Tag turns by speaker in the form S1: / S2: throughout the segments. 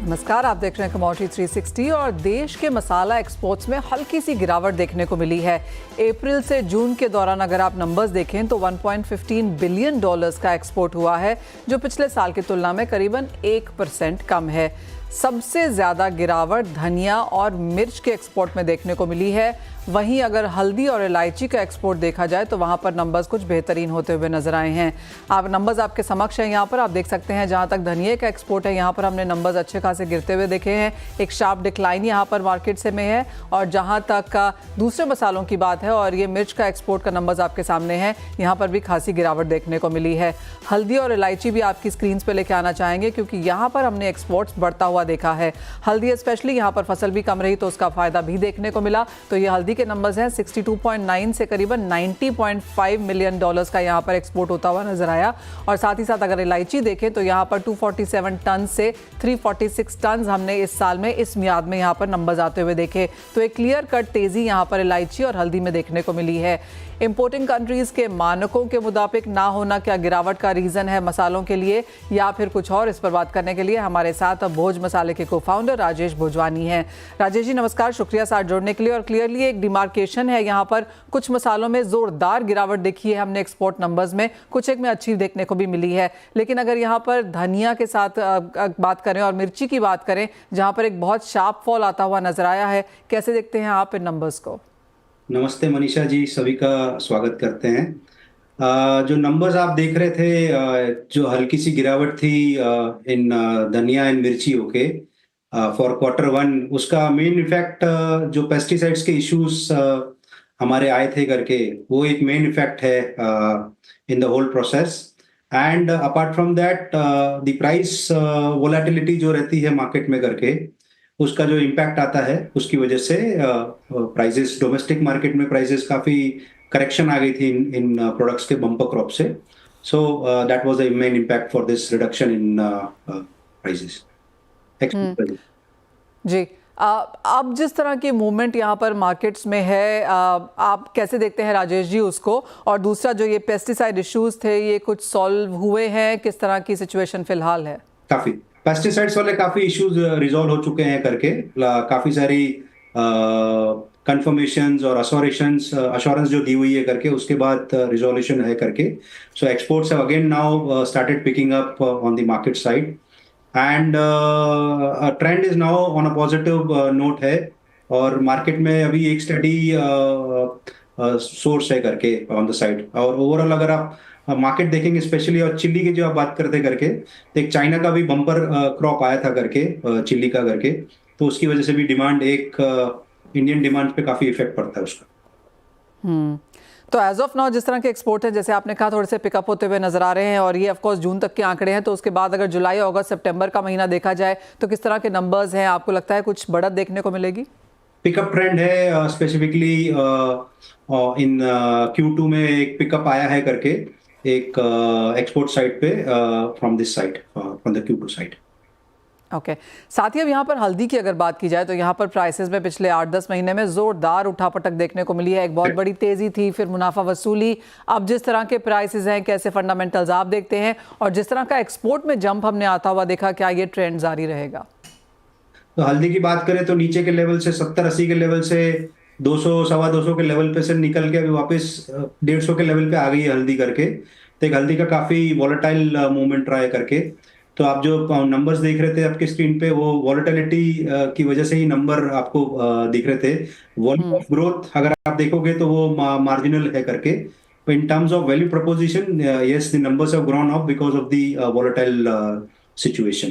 S1: नमस्कार, आप देख रहे हैं कमोडिटी 360 और देश के मसाला एक्सपोर्ट्स में हल्की सी गिरावट देखने को मिली है। अप्रैल से जून के दौरान अगर आप नंबर्स देखें तो 1.15 बिलियन डॉलर्स का एक्सपोर्ट हुआ है, जो पिछले साल की तुलना में करीबन 1% कम है। सबसे ज़्यादा गिरावट धनिया और मिर्च के एक्सपोर्ट में देखने को मिली है। वहीं अगर हल्दी और इलायची का एक्सपोर्ट देखा जाए तो वहाँ पर नंबर्स कुछ बेहतरीन होते हुए नजर आए हैं। आप नंबर्स आपके समक्ष हैं, यहाँ पर आप देख सकते हैं। जहाँ तक धनिया का एक्सपोर्ट है, यहाँ पर हमने नंबर्स अच्छे खासे गिरते हुए देखे हैं। एक शार्प डिक्लाइन यहाँ पर मार्केट से में है। और जहाँ तक दूसरे मसालों की बात है और ये मिर्च का एक्सपोर्ट का नंबर्स आपके सामने हैं, यहाँ पर भी खासी गिरावट देखने को मिली है। हल्दी और इलायची भी आपकी स्क्रीन पर लेके आना चाहेंगे, क्योंकि यहाँ पर हमने एक्सपोर्ट्स बढ़ता हुआ देखा है। हल्दी स्पेशली यहाँ पर फसल भी कम रही तो उसका फायदा भी देखने को मिला। तो ये हल्दी के नंबर्स हैं, 62.9 से करीबन 90.5 मिलियन डॉलर्स का यहाँ पर एक्सपोर्ट होता हुआ नजर आया। और साथ ही साथ अगर इलायची देखें तो यहाँ पर 247 टन से 346 टन हमने इस साल में इस मियाद में यहाँ पर नंबर्स आते हुए देखे। तो एक क्लियर कट तेजी यहाँ पर इलायची और हल्दी में देखने को मिली है। इंपोर्टिंग कंट्रीज के मानकों के मुताबिक ना होना क्या गिरावट का रीजन है मसालों के लिए, या फिर कुछ और? इस पर बात करने के लिए हमारे साथ भोज मसाले के को-फाउंडर राजेश भोजवानी हैं। राजेश जी नमस्कार, शुक्रिया साथ जोड़ने के लिए। और क्लियरली एक डिमार्केशन है यहाँ पर, कुछ मसालों में जोरदार गिरावट देखी है हमने एक्सपोर्ट नंबर्स में, कुछ एक में अच्छी देखने को भी मिली है। लेकिन अगर यहाँ पर धनिया के साथ बात करें और मिर्ची की बात करें, जहाँ पर एक बहुत शार्प फॉल आता हुआ नजर आया है, कैसे देखते हैं आप इन नंबर्स को?
S2: नमस्ते मनीषा जी, सभी का स्वागत करते हैं। जो नंबर्स आप देख रहे थे, जो हल्की सी गिरावट थी इन धनिया एंड मिर्ची के फॉर Q1, उसका मेन इफेक्ट जो पेस्टिसाइड्स के इश्यूज हमारे आए थे करके, वो एक मेन इफेक्ट है in the whole process. And apart from that the price volatility जो रहती है मार्केट में करके, उसका जो इम्पैक्ट आता है, उसकी वजह से प्राइसेस डोमेस्टिक मार्केट में प्राइसेस काफी करेक्शन आ गई थी इन प्रोडक्ट्स के बम्पर क्रॉप से। So that was the main impact for this reduction in prices.
S1: जी, अब जिस तरह की मूवमेंट यहाँ पर मार्केट्स में है, आप कैसे देखते हैं राजेश जी उसको? और दूसरा, जो ये पेस्टिसाइड इश्यूज थे, ये कुछ सॉल्व हुए हैं? किस तरह की सिचुएशन फिलहाल है?
S2: काफी पेस्टिसाइड्स वाले काफी इश्यूज रिजॉल्व हो चुके हैं करके, काफी सारी कंफर्मेशंस और अश्योरेंस जो दी हुई है करके, उसके बाद रिजोल्यूशन है करके। So exports have again now started picking up on the market side, and trend is now on a positive note है। और मार्केट में अभी एक स्टडी सोर्स है करके ऑन द साइड। और ओवरऑल अगर आप मार्केट देखेंगे, स्पेशली और चिल्ली की जो आप बात करते करके, तो एक चाइना का भी बम्पर क्रॉप आया था करके, चिल्ली का करके, तो उसकी वजह से भी डिमांड, एक इंडियन डिमांड पे काफी इफेक्ट पड़ता है उसका।
S1: तो एज ऑफ नाउ जिस तरह के एक्सपोर्ट है, जैसे आपने कहा, थोड़े से पिकअप होते हुए नजर आ रहे हैं। और ये ऑफ कोर्स जून तक के आंकड़े हैं, तो उसके बाद अगर जुलाई, अगस्त, सितंबर का महीना देखा जाए तो किस तरह के नंबर्स हैं? आपको लगता है कुछ बढ़त देखने को मिलेगी?
S2: पिकअप ट्रेंड है, स्पेसिफिकली इन Q2 में एक पिकअप आया है करके, एक एक्सपोर्ट साइड पे from this side, from the Q2 side.
S1: Okay. साथ ही अब यहाँ पर हल्दी की अगर बात की जाए तो यहाँ पर प्राइसेस में पिछले 8-10 महीने में जोरदार उठापटक देखने को मिली है। एक बहुत बड़ी तेजी थी, फिर मुनाफा वसूली। अब जिस तरह के प्राइसेस हैं, कैसे फंडामेंटल्स आप देखते हैं? और जिस तरह का एक्सपोर्ट में जंप हमने आता हुआ देखा, क्या ये ट्रेंड जारी रहेगा?
S2: तो हल्दी की बात करें तो नीचे के लेवल से 70-80 के लेवल से 200, सवा 200 के लेवल पे से निकल के अभी वापस 150 के लेवल पे आ गई है हल्दी करके। तो एक हल्दी का काफी वॉलेटाइल मूवमेंट रहा है करके। तो आप जो नंबर्स देख रहे थे आपके स्क्रीन पे, वो वॉलेटिलिटी की वजह से ही नंबर आपको दिख रहे थे। वॉल्यूम ऑफ ग्रोथ अगर आप देखोगे तो वो मार्जिनल है करके। In terms of value proposition, yes, the numbers have grown up because of the volatile situation.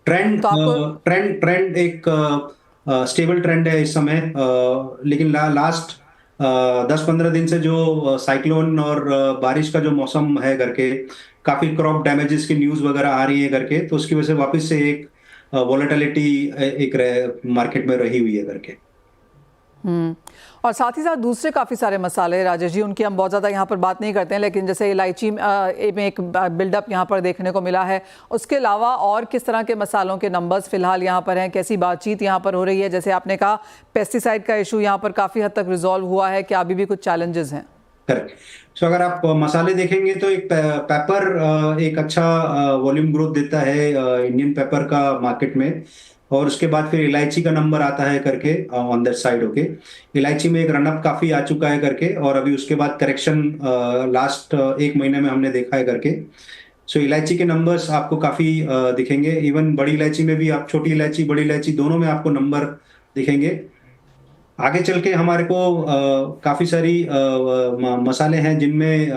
S2: Trend एक स्टेबल ट्रेंड है इस समय, लेकिन लास्ट 10-15 दिन से जो साइक्लोन और बारिश का जो मौसम है करके, काफी क्रॉप डैमेजेस की न्यूज वगैरह आ रही है करके, तो उसकी वजह से वापस से एक वॉलेटिलिटी एक मार्केट में रही हुई है करके।
S1: और साथ ही साथ दूसरे काफ़ी सारे मसाले राजेश जी, उनकी हम बहुत ज़्यादा यहाँ पर बात नहीं करते हैं, लेकिन जैसे इलायची में एक बिल्डअप यहाँ पर देखने को मिला है। उसके अलावा और किस तरह के मसालों के नंबर्स फिलहाल यहाँ पर हैं? कैसी बातचीत यहाँ पर हो रही है? जैसे आपने कहा पेस्टिसाइड का इशू यहाँ पर काफ़ी हद तक रिजॉल्व हुआ है, क्या अभी भी कुछ चैलेंजेस हैं?
S2: करेक्ट। सो अगर आप मसाले देखेंगे तो एक पेपर एक अच्छा वॉल्यूम ग्रोथ देता है इंडियन पेपर का मार्केट में। और उसके बाद फिर इलायची का नंबर आता है करके ऑन दैट साइड। ओके, इलायची में एक रनअप काफी आ चुका है करके, और अभी उसके बाद करेक्शन लास्ट एक महीने में हमने देखा है करके। सो इलायची के नंबर्स आपको काफी दिखेंगे। इवन बड़ी इलायची में भी आप, छोटी इलायची बड़ी इलायची दोनों में आपको नंबर दिखेंगे। आगे चल के हमारे को काफी सारी मसाले हैं जिनमें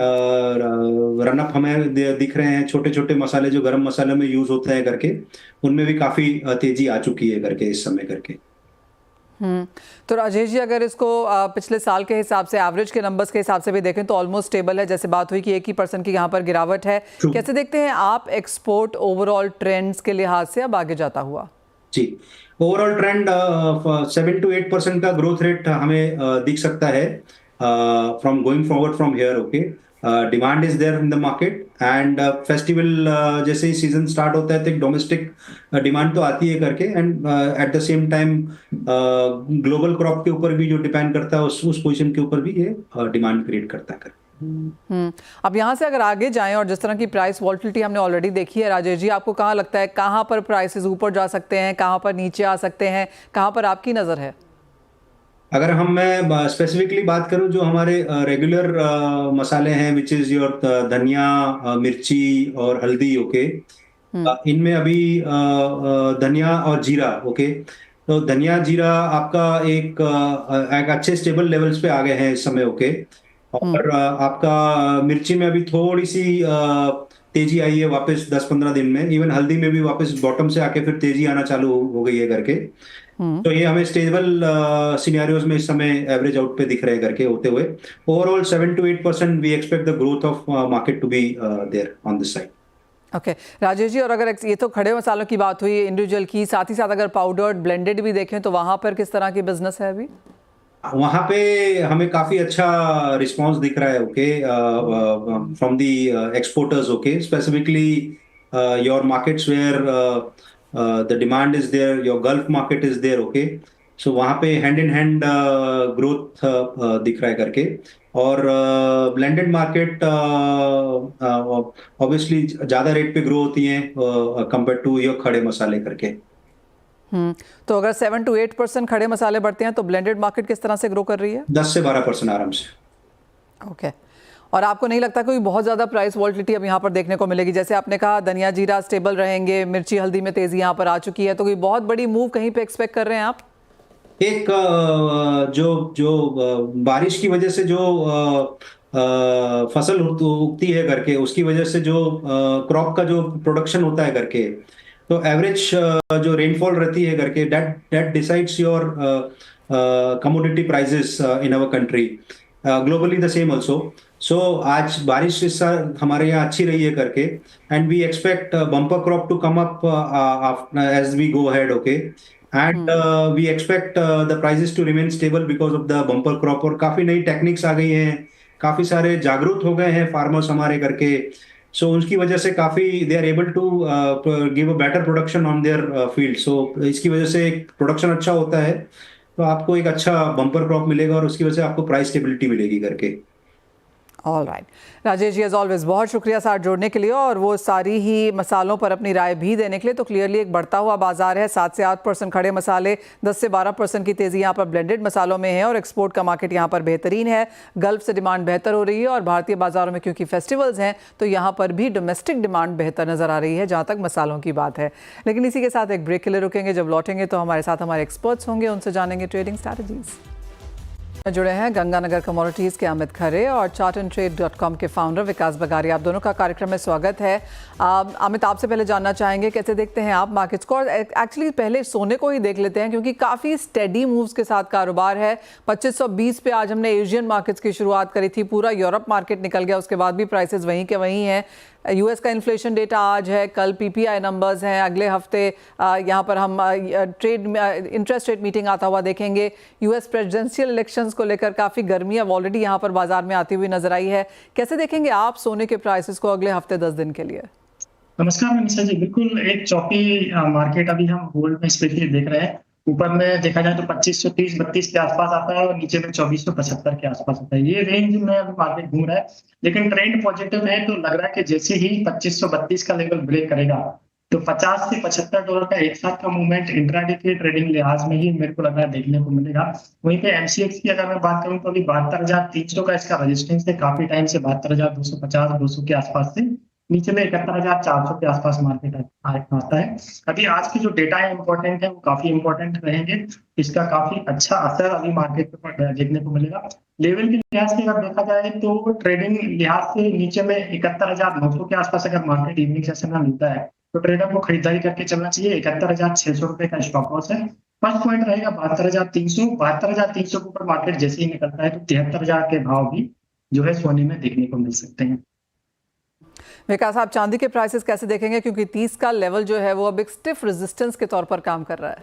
S2: रनअप हमें दिख रहे हैं। छोटे छोटे मसाले जो गरम मसाले में यूज होते हैं करके, उनमें भी काफी तेजी आ चुकी है करके इस समय करके।
S1: तो राजेश जी, अगर इसको पिछले साल के हिसाब से, एवरेज के नंबर्स के हिसाब से भी देखें तो ऑलमोस्ट स्टेबल है। जैसे बात हुई कि 1% की यहाँ पर गिरावट है। कैसे देखते हैं आप एक्सपोर्ट ओवरऑल ट्रेंड्स के लिहाज से अब आगे जाता हुआ?
S2: जी, ओवरऑल ट्रेंड 7 to 8% का ग्रोथ रेट हमें दिख सकता है from going forward from here. Okay, demand is there in the market, and festival जैसे ही सीजन स्टार्ट होता है तो एक डोमेस्टिक डिमांड तो आती है करके, and at the same time global crop के ऊपर भी जो डिपेंड करता है उस पोजीशन के ऊपर भी ये डिमांड क्रिएट करता है।
S1: अब यहाँ से अगर आगे जाएं और जिस तरह की प्राइस वॉल्टिलिटी हमने ऑलरेडी देखी है, राजेश जी, आपको कहाँ लगता है कहाँ पर प्राइसेस ऊपर जा सकते हैं, कहाँ पर नीचे आ सकते हैं, कहाँ पर आपकी नज़र है?
S2: अगर मैं स्पेसिफिकली बात करूं, जो हमारे रेगुलर मसाले हैं, विच इज योर धनिया, मिर्ची और हल्दी। ओके, इनमें अभी धनिया और जीरा। ओके, तो धनिया जीरा आपका एक अच्छे स्टेबल लेवल्स पे आ गए हैं इस समय। ओके, और आपका मिर्ची में अभी थोड़ी सी तेजी आई है वापस 10-15 दिन में। इवन हल्दी में भी वापस बॉटम से आके फिर तेजी आना चालू हो गई है करके। तो ये हमें स्टेबल सिनेरियोज में इस समय एवरेज आउट पे दिख रहे हैं करके होते हुए। Overall 7 to 8% we expect the growth of market to be there on this side.
S1: Okay Rajesh ji, और अगर ये तो खड़े मसालों की बात हुई इंडिविजुअल की, साथ ही साथ अगर पाउडर्ड ब्लेंडेड भी देखें तो वहां पर किस तरह की बिजनेस है अभी?
S2: वहां पे हमें काफी अच्छा रिस्पांस दिख रहा है। Okay, from the exporters. Okay, specifically your markets where the demand is there, your Gulf market is there. Okay, so वहां पे हैंड इन हैंड ग्रोथ दिख रहा है करके। और ब्लेंडेड मार्केट ऑब्वियसली ज्यादा रेट पे ग्रो होती हैं कंपेयर टू योर खड़े मसाले करके।
S1: तो अगर 7 to 8% खड़े मसाले बढ़ते हैं तो ब्लेंडेड मार्केट किस तरह से ग्रो कर रही है?
S2: 10 से 12% आराम से।
S1: ओके, और आपको नहीं लगता कोई बहुत ज़्यादा प्राइस वॉल्टिलिटी अब यहाँ पर देखने को मिलेगी? जैसे आपने कहा धनिया जीरा स्टेबल रहेंगे, मिर्ची हल्दी में तेज़ी यहाँ पर आ चुकी है, तो कोई बहुत बड़ी मूव कहीं पे एक्सपेक्ट कर रहे हैं आप?
S2: एक जो बारिश की वजह से जो फसल उगती है करके, उसकी वजह से जो क्रॉप का जो प्रोडक्शन होता है करके, तो एवरेज जो रेनफॉल रहती है करके, that decides your commodity prices in our country, globally the same also. So आज बारिश इस साल हमारे यहाँ अच्छी रही है करके, and we expect bumper crop to come up as we go ahead. Okay, and we expect the prices to remain stable because of the bumper crop. और काफी नई टेक्निक्स आ गई हैं, काफी सारे जागरूक हो गए हैं फार्मर्स हमारे करके। सो उनकी वजह से काफी they are able to give a better production on their field. So इसकी वजह से प्रोडक्शन अच्छा होता है तो आपको एक अच्छा बम्पर क्रॉप मिलेगा, और उसकी वजह से आपको प्राइस स्टेबिलिटी मिलेगी करके।
S1: All right Rajesh ji, as always बहुत शुक्रिया साथ जोड़ने के लिए और वो सारी ही मसालों पर अपनी राय भी देने के लिए। तो क्लियरली एक बढ़ता हुआ बाजार है, 7 से 8% खड़े मसाले, 10 से 12% की तेज़ी यहाँ पर ब्लेंडेड मसालों में है, और एक्सपोर्ट का मार्केट यहाँ पर बेहतरीन है। गल्फ से डिमांड बेहतर हो रही है, और भारतीय बाजारों में क्योंकि फेस्टिवल्स हैं तो यहाँ पर भी डोमेस्टिक डिमांड बेहतर नज़र आ रही है जहाँ तक मसालों की बात है। लेकिन इसी के साथ एक ब्रेक के लिए रुकेंगे। जब लौटेंगे तो हमारे साथ हमारे एक्सपर्ट्स होंगे, उनसे जानेंगे ट्रेडिंग स्ट्रैटेजीज। जुड़े हैं गंगानगर कमोडिटीज़ के अमित खरे और chartandtrade.com के फाउंडर विकास बगारिया। आप दोनों का कार्यक्रम में स्वागत है। अमित, आपसे पहले जानना चाहेंगे कैसे देखते हैं आप मार्केट्स को, और एक्चुअली पहले सोने को ही देख लेते हैं क्योंकि काफ़ी स्टेडी मूव्स के साथ कारोबार है। 2520 पे आज हमने एशियन मार्केट्स की शुरुआत करी थी, पूरा यूरोप मार्केट निकल गया, उसके बाद भी प्राइसेस वहीं के वहीं हैं। यूएस का इन्फ्लेशन डेटा आज है, कल पीपीआई नंबर्स हैं, अगले हफ्ते यहाँ पर हम ट्रेड इंटरेस्ट रेट मीटिंग आता हुआ देखेंगे। यूएस प्रेसिडेंशियल इलेक्शंस को लेकर काफ़ी गर्मी अब ऑलरेडी यहाँ पर बाजार में आती हुई नजर आई है। कैसे देखेंगे आप सोने के प्राइसेस को अगले हफ्ते 10 दिन के लिए?
S3: नमस्कार मनीषा जी, बिल्कुल एक चौकी मार्केट अभी हम गोल्ड में स्पेशली देख रहे हैं। ऊपर में देखा जाए तो 2530-32 के आसपास आता है और नीचे में 2475 के आसपास आता है। ये रेंज में अभी मार्केट घूम रहा है, लेकिन ट्रेंड पॉजिटिव है। तो लग रहा है कि जैसे ही 2532 का लेवल ब्रेक करेगा तो 50 से $75 का एक साथ का मूवमेंट इंट्राडे के ट्रेडिंग लिहाज में ही मेरे को लग रहा है देखने को मिलेगा। वहीं पे एमसीएक्स की अगर मैं बात करूं तो अभी 72,300 का इसका रेजिस्टेंस है काफी टाइम से, 72,250 200 के आसपास से नीचे में 71,400 के आसपास मार्केट आता है। अभी आज की जो डेटा है इंपॉर्टेंट है, वो काफी इंपॉर्टेंट रहेंगे। इसका काफी अच्छा असर अभी मार्केट पर देखने को मिलेगा। लेवल के लिहाज से अगर देखा जाए तो ट्रेडिंग लिहाज से नीचे में 71,900 के आसपास अगर मार्केट इवनिंग सेशन में मिलता है तो ट्रेडर को खरीदारी करके चलना चाहिए। 71,600 रुपए का स्टॉप लॉस है। फर्स्ट पॉइंट रहेगा 72,300। 72,300 के ऊपर मार्केट जैसे ही निकलता है तो 73,000 के भाव भी जो है सोने में देखने को मिल सकते हैं।
S1: विकास, आप चांदी के प्राइसेस कैसे देखेंगे, क्योंकि 30 का लेवल जो है वो अब एक स्टिफ रेजिस्टेंस के तौर पर काम कर रहा है।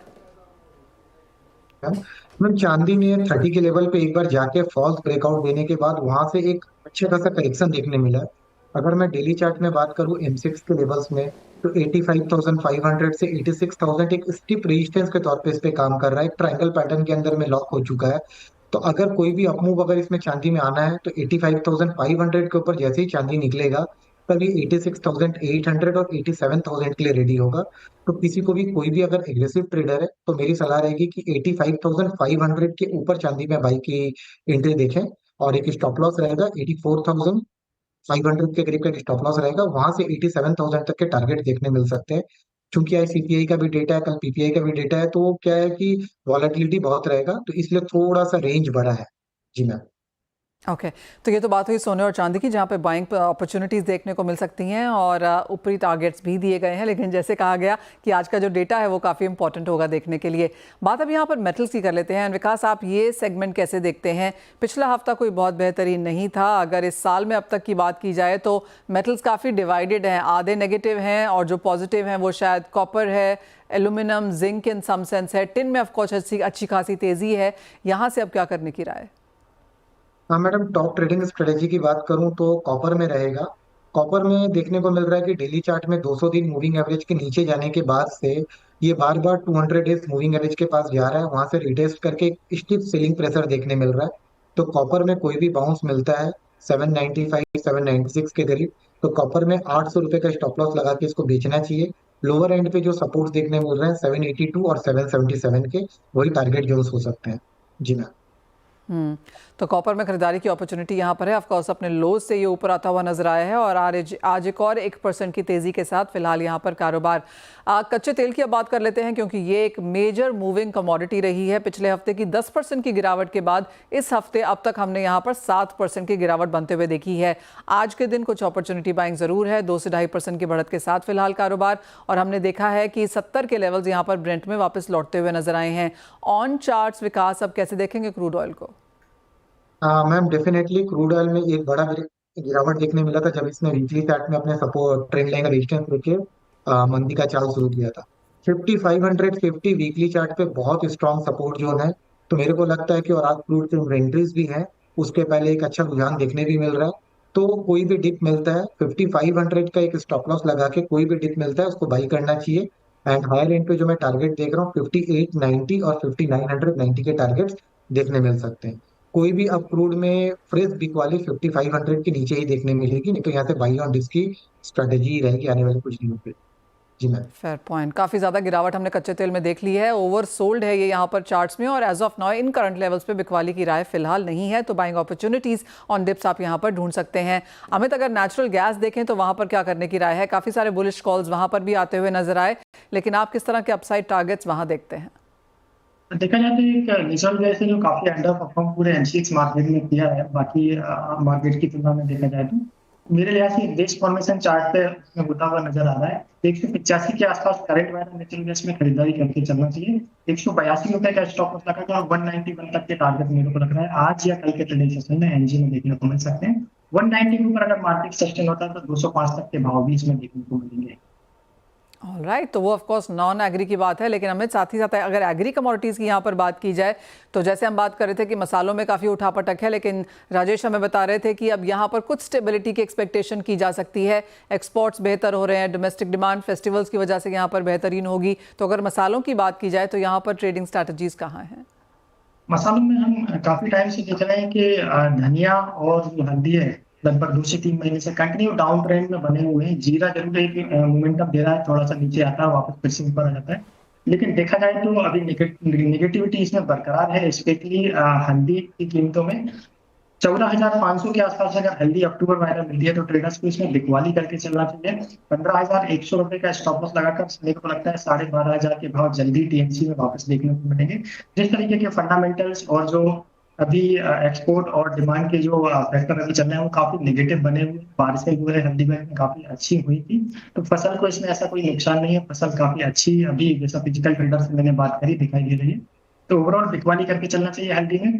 S4: मैम चांदी ने 30 के लेवल पे एक बार जाके फॉल्स ब्रेकआउट देने के बाद वहां से एक अच्छा खासा करेक्शन देखने मिला है। अगर मैं डेली चार्ट में बात करूं M6 के लेवल्स में तो 85,500 से 86,000 एक स्टिप रेजिस्टेंस के तौर पे इस पे काम कर रहा है। एक ट्रायंगल पैटर्न के अंदर में लॉक हो चुका है। तो अगर कोई भी अपमूव अगर इसमें चांदी में आना है तो 85,500 के ऊपर जैसे ही चांदी निकलेगा तभी 86,800 और 87,000 के लिए रेडी होगा। तो किसी को भी कोई भी अगर एग्रेसिव ट्रेडर है तो मेरी सलाह रहेगी कि 85,500 के ऊपर चांदी में बाई की एंट्री देखें, और एक स्टॉप लॉस रहेगा 84,500 के करीब का स्टॉप लॉस रहेगा। वहां से 87,000 तक के टारगेट देखने मिल सकते हैं। क्योंकि आज सीपीआई का भी डेटा है, कल पीपीआई का भी डेटा है, तो क्या है कि वॉलेटिलिटी बहुत रहेगा, तो इसलिए थोड़ा सा रेंज बड़ा है। जी मैम।
S1: ओके, तो ये तो बात हुई सोने और चांदी की, जहाँ पे बाइंग अपॉर्चुनिटीज़ देखने को मिल सकती हैं और ऊपरी टारगेट्स भी दिए गए हैं। लेकिन जैसे कहा गया कि आज का जो डेटा है वो काफ़ी इंपॉर्टेंट होगा देखने के लिए। बात अब यहाँ पर मेटल्स की कर लेते हैं। विकास, आप ये सेगमेंट कैसे देखते हैं? पिछला हफ्ता कोई बहुत बेहतरीन नहीं था। अगर इस साल में अब तक की बात की जाए तो मेटल्स काफ़ी डिवाइडेड हैं, आधे नेगेटिव हैं और जो पॉजिटिव हैं वो शायद कॉपर है, aluminium, zinc in some sense है, टिन में ऑफकोर्स अच्छी खासी तेज़ी है। यहाँ से अब क्या करने की राय?
S4: हाँ मैडम, टॉप ट्रेडिंग स्ट्रेटेजी की बात करूं तो कॉपर में रहेगा। कॉपर में देखने को मिल रहा है कि डेली चार्ट में 200 दिन मूविंग एवरेज के नीचे जाने के बाद से ये बार बार 200 डेज मूविंग एवरेज के पास जा रहा है, वहां से रिटेस्ट करके स्टिफ सेलिंग प्रेशर देखने मिल रहा है। तो कॉपर में कोई भी बाउंस मिलता है 795 796 के करीब तो कॉपर में 800 रुपए का स्टॉप लॉस लगा के इसको बेचना चाहिए। लोअर एंड पे जो सपोर्ट देखने मिल रहे हैं 782 और 777 के, वही टारगेट जोन्स हो सकते हैं। जी मैम।
S1: तो कॉपर में खरीदारी की अपॉर्चुनिटी यहाँ पर है। ऑफकोर्स अपने लोज से ये ऊपर आता हुआ नजर आया है और आज एक और 1% की तेजी के साथ फिलहाल यहाँ पर कारोबार। कच्चे तेल की अब बात कर लेते हैं, क्योंकि ये एक मेजर मूविंग कमोडिटी रही है। पिछले हफ्ते की 10% की गिरावट के बाद इस हफ्ते अब तक हमने यहाँ पर 7% की गिरावट बनते हुए देखी है। आज के दिन कुछ अपॉर्चुनिटी बाइंग जरूर है, 2 से 2.5% की बढ़त के साथ फिलहाल कारोबार। और हमने देखा है कि 70 के लेवल्स यहाँ पर ब्रेंट में वापस लौटते हुए नजर आए हैं। ऑन चार्ट्स विकास, अब कैसे देखेंगे क्रूड ऑयल को?
S4: मैम डेफिनेटली क्रूड ऑयल में एक बड़ा गिरावट देखने मिला था जब इसने वीकली चार्ट में अपने सपोर्ट ट्रेंड लाइन रेजिस्टेंस लेके मंदी का चाल शुरू किया था। 5550 वीकली चार्ट पे बहुत स्ट्रॉन्ग सपोर्ट जोन है। तो मेरे को लगता है कि और आज क्रूड के इन्वेंट्रीज भी हैं, उसके पहले एक अच्छा रुझान देखने भी मिल रहा है। तो कोई भी डिप मिलता है 5500 का एक स्टॉप लॉस लगा के कोई भी डिप मिलता है उसको बाई करना चाहिए। एंड हायर एंड पे जो मैं टारगेट देख रहा हूँ 5890 और 5990 के टारगेट्स देखने मिल सकते हैं। कोई भी अब क्रूड में फ्रेश बिक वाली 5500 के नीचे ही देखने मिलेगी, नहीं तो यहाँ से बाई ऑन डिस्क की स्ट्रेटेजी रहेगी आने वाले कुछ दिनों पे। जी मैम।
S1: Fair point. काफ़ी ज़्यादा गिरावट हमने कच्चे तेल में देख ली है, ओवर सोल्ड है ये यहाँ पर चार्ट्स में और as of now in current levels पे बिकवाली की राय फिलहाल नहीं है। तो बाइंग अपॉर्चुनिटीज़ ऑन डिप्स आप यहाँ पर ढूंढ सकते हैं। अमित, अगर नेचुरल गैस देखें तो वहाँ पर क्या करने की राय है? काफ़ी सारे बुलिश कॉल्स वहाँ पर भी आते हुए नजर आए, लेकिन आप किस तरह के अपसाइड टारगेट्स वहाँ देखते हैं?
S3: देखा जाए तो एक नेचुरल गैस है जो काफी अंडर परफॉर्म पूरे एमसीएक्स मार्केट में किया है बाकी मार्केट की तुलना में देखा जाए तो। मेरे लिहाज से बेस फॉर्मेशन चार्ट पे उसमें होता हुआ नजर आ रहा है। 185 के आसपास करंट वाला नेचुरल गैस में खरीदारी करके चलना चाहिए। 182 रुपए का स्टॉप लॉस लगा और 191 तक के टारगेट मेरे को लग रहा है आज या कल के ट्रेडिंग सेशन में एनजी में देखने को मिल सकते हैं। 190 के ऊपर अगर मार्केट सस्टेन होता है तो 205 तक के भाव भी इसमें देखने को मिलेंगे।
S1: ऑलराइट, तो वो ऑफ कोर्स नॉन एग्री की बात है, लेकिन हमें साथ ही साथ अगर एग्री कमोडिटीज़ की यहाँ पर बात की जाए तो जैसे हम बात कर रहे थे कि मसालों में काफ़ी उठापटक है, लेकिन राजेश हमें बता रहे थे कि अब यहाँ पर कुछ स्टेबिलिटी की एक्सपेक्टेशन की जा सकती है। एक्सपोर्ट्स बेहतर हो रहे हैं, डोमेस्टिक डिमांड फेस्टिवल्स की वजह से यहाँ पर बेहतरीन होगी। तो अगर मसालों की बात की जाए तो यहाँ पर ट्रेडिंग स्ट्रैटेजीज कहाँ हैं?
S3: मसालों में हम काफी टाइम से देख रहे हैं कि धनिया और जो हल्दी है लगभग 2 से 3 महीने से कंटिन्यू डाउन ट्रेंड में बने हुए हैं। जीरा जरूर एक मोमेंटम दे रहा है, थोड़ा सा नीचे आता है वापस फिर से ऊपर आ जाता है, लेकिन देखा जाए तो अभी निगेटिविटी इसमें बरकरार है। स्पेशली हल्दी की कीमतों में 14,500 के आसपास अगर हल्दी अक्टूबर महीना मिलती है तो ट्रेडर्स को इसमें बिकवाली करके चलना चाहिए। 15,100 रुपए का स्टॉप लॉस लगाकर मेरे को लगता है 12,500 के भाव जल्दी टीएमसी में वापस देखने को मिलेंगे। जिस तरीके के फंडामेंटल्स और जो अभी एक्सपोर्ट और डिमांड के जो फैक्टर अभी चल रहे हैं वो काफी नेगेटिव बने हुए। बारिशें हुए हैं हल्दी में काफी अच्छी हुई थी, तो फसल को इसमें ऐसा कोई नुकसान नहीं है। फसल काफी अच्छी अभी जैसा फिजिकल ट्रेडर से मैंने बात करी दिखाई दे रही है, तो ओवरऑल बिकवाली करके चलना चाहिए हल्दी में।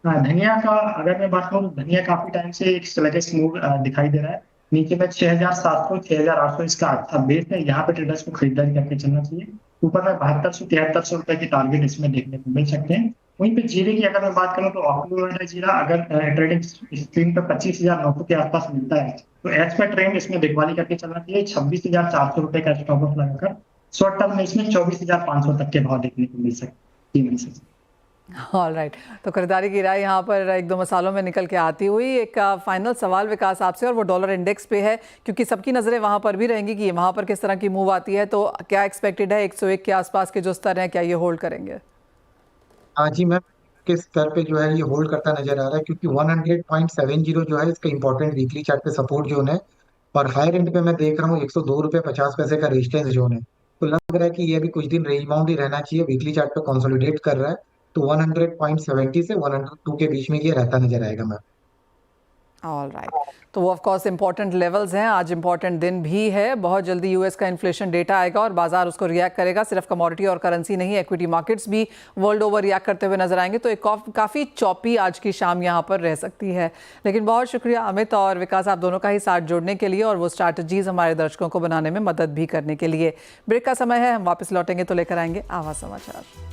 S3: धनिया का अगर मैं बात करूँ, धनिया काफी टाइम से एक स्लगिश मूव दिखाई दे रहा है। नीचे में 6,700 6,800 इसका अच्छा बेस है, यहाँ पे ट्रेडर्स को खरीदारी करके चलना चाहिए। ऊपर में 7200-7300 रुपए की टारगेट इसमें देखने को मिल सकते हैं। वहीं पे जीरे की अगर मैं बात करूँ तो ऑक्टोबर जीरा अगर ट्रेडिंग स्क्रीन पे 25,900 के आसपास मिलता है तो एज पर ट्रेंड इसमें बिकवाली करके चलना चाहिए। 26,400 रुपए का स्टॉप लॉस लगाकर शॉर्ट टर्म में इसमें 24,500 तक के भाव देखने को मिल सकते हैं।
S1: ऑलराइट, तो खरीदारी की राय यहाँ पर एक दो मसालों में निकल के आती हुई। एक फाइनल सवाल विकास आपसे, और वो डॉलर इंडेक्स पे है, क्योंकि सबकी नज़रें वहाँ पर भी रहेंगी कि वहाँ पर किस तरह की मूव आती है। तो क्या एक्सपेक्टेड है 101 के आसपास के जो स्तर हैं, क्या ये होल्ड करेंगे?
S4: हाँ जी मैम, किस स्तर पे जो है ये होल्ड करता नजर आ रहा है, क्योंकि 100.70 जो है इसका इंपॉर्टेंट वीकली चार्ट पे सपोर्ट जोन है, और हायर एंड पे मैं देख रहा हूँ 102 रुपये 50 पैसे का रेजिस्टेंस जोन है। तो लग रहा है कि ये भी कुछ दिन रेंज बाउंड ही रहना चाहिए। वीकली चार्ट पे कंसोलिडेट कर रहा है, तो 100.70 से 102 के बीच में ये रहता नजर आएगा मैम।
S1: ऑलराइट, तो वो ऑफ कोर्स इंपॉर्टेंट लेवल्स हैं। आज इंपॉर्टेंट दिन भी है, बहुत जल्दी यूएस का इन्फ्लेशन डेटा आएगा और बाजार उसको रिएक्ट करेगा। सिर्फ कमोडिटी और करेंसी नहीं, इक्विटी मार्केट्स भी वर्ल्ड ओवर रिएक्ट करते हुए नजर आएंगे। तो एक काफ़ी चौपी आज की शाम यहाँ पर रह सकती है। लेकिन बहुत शुक्रिया अमित और विकास, आप दोनों का ही साथ जोड़ने के लिए और वो स्ट्रैटेजीज हमारे दर्शकों को बनाने में मदद भी करने के लिए। ब्रेक का समय है, हम वापस लौटेंगे तो लेकर आएंगे आवाज़ समाचार।